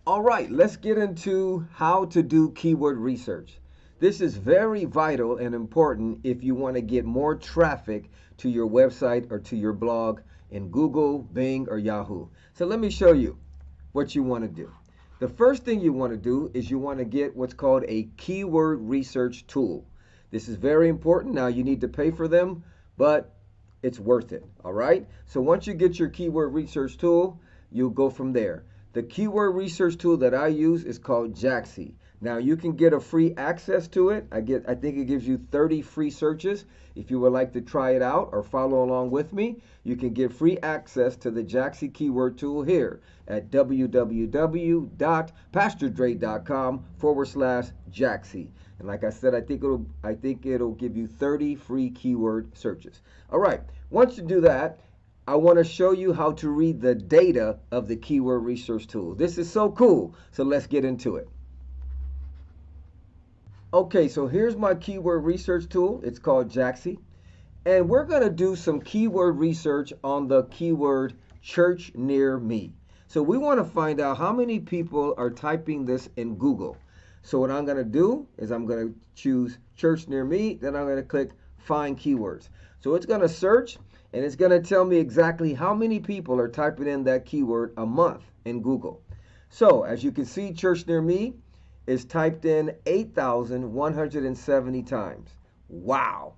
All right, let's get into how to do keyword research. This is very vital and important if you want to get more traffic to your website or to your blog in Google, Bing, or Yahoo. So let me show you what you want to do. The first thing you want to do is you want to get what's called a keyword research tool. This is very important. Now you need to pay for them, but it's worth it. All right. So once you get your keyword research tool, you'll go from there. The keyword research tool that I use is called Jaaxy. Now you can get a free access to it. I think it gives you 30 free searches. If you would like to try it out or follow along with me, you can get free access to the Jaaxy keyword tool here at www.pastordre.com/Jaaxy. And like I said, I think it'll give you 30 free keyword searches. All right. Once you do that, I want to show you how to read the data of the keyword research tool. This is so cool. So let's get into it. Okay, so here's my keyword research tool. It's called Jaaxy. And we're going to do some keyword research on the keyword church near me. So we want to find out how many people are typing this in Google. So what I'm going to do is I'm going to choose church near me. Then I'm going to click find keywords. So it's going to search and it's going to tell me exactly how many people are typing in that keyword a month in Google. So as you can see, church near me is typed in 8,170 times. Wow.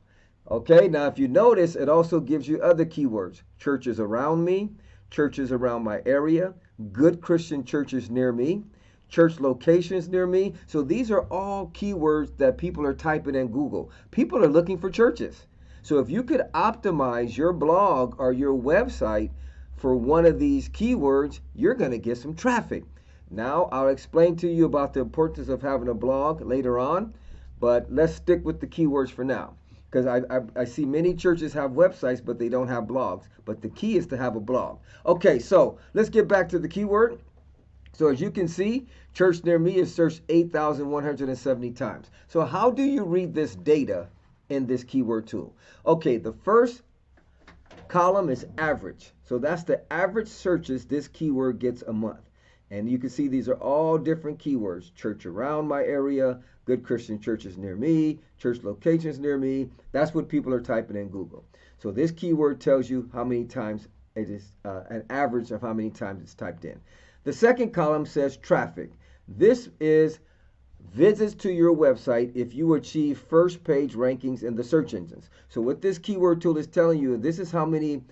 Okay, now if you notice, it also gives you other keywords. Churches around me, churches around my area, good Christian churches near me, church locations near me. So these are all keywords that people are typing in Google. People are looking for churches. So if you could optimize your blog or your website for one of these keywords, you're going to get some traffic. Now, I'll explain to you about the importance of having a blog later on, but let's stick with the keywords for now. Because I see many churches have websites, but they don't have blogs. But the key is to have a blog. Okay, so let's get back to the keyword. So as you can see, church near me is searched 8,170 times. So how do you read this data in this keyword tool? Okay, the first column is average. So that's the average searches this keyword gets a month. And you can see these are all different keywords. Church around my area, good Christian churches near me, church locations near me. That's what people are typing in Google. So this keyword tells you how many times it is, an average of how many times it's typed in. The second column says traffic. This is visits to your website if you achieve first page rankings in the search engines. So what this keyword tool is telling you, this is how many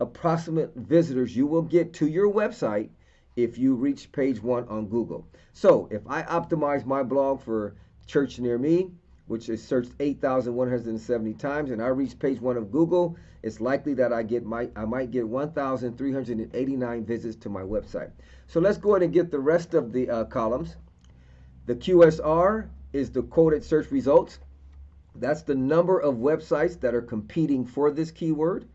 approximate visitors you will get to your website if you reach page 1 on Google. So if I optimize my blog for church near me, which is searched 8,170 times, and I reach page 1 of Google, it's likely that I might get 1,389 visits to my website. So let's go ahead and get the rest of the columns. The QSR is the quoted search results. That's the number of websites that are competing for this keyword.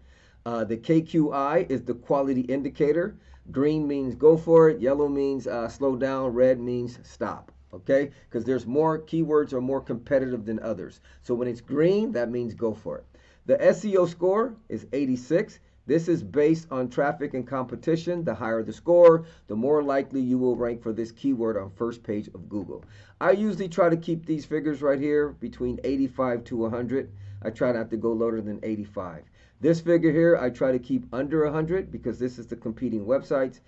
The KQI is the quality indicator. Green means go for it. Yellow means slow down. Red means stop. Okay? Because there's more keywords are more competitive than others. So when it's green, that means go for it. The SEO score is 86. This is based on traffic and competition. The higher the score, the more likely you will rank for this keyword on first page of Google. I usually try to keep these figures right here between 85 to 100. I try not to go lower than 85. This figure here, I try to keep under 100 because this is the competing websites.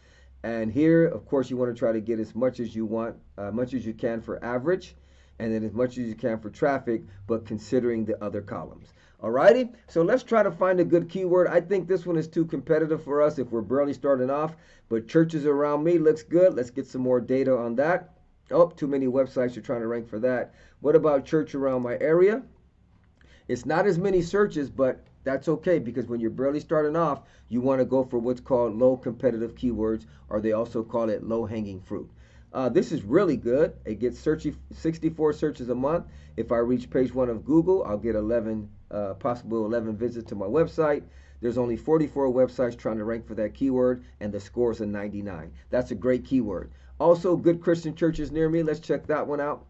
And here, of course, you want to try to get as much as you want, much as you can for average, and then as much as you can for traffic, but considering the other columns. Alrighty, so let's try to find a good keyword. I think this one is too competitive for us if we're barely starting off, but churches around me looks good. Let's get some more data on that. Oh, too many websites are trying to rank for that. What about church around my area? It's not as many searches, but that's okay because when you're barely starting off, you want to go for what's called low competitive keywords, or they also call it low hanging fruit. This is really good. It gets 64 searches a month. If I reach page 1 of Google, I'll get possible 11 visits to my website. There's only 44 websites trying to rank for that keyword, and the score is a 99. That's a great keyword. Also, good Christian churches near me. Let's check that one out.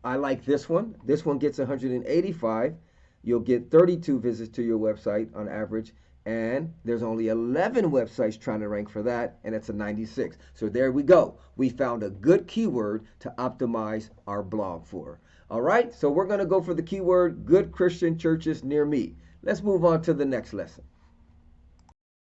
I like this one. This one gets 185. You'll get 32 visits to your website on average, And there's only 11 websites trying to rank for that, and it's a 96. So there we go. We found a good keyword to optimize our blog for. All right, so we're going to go for the keyword good Christian churches near me. Let's move on to the next lesson.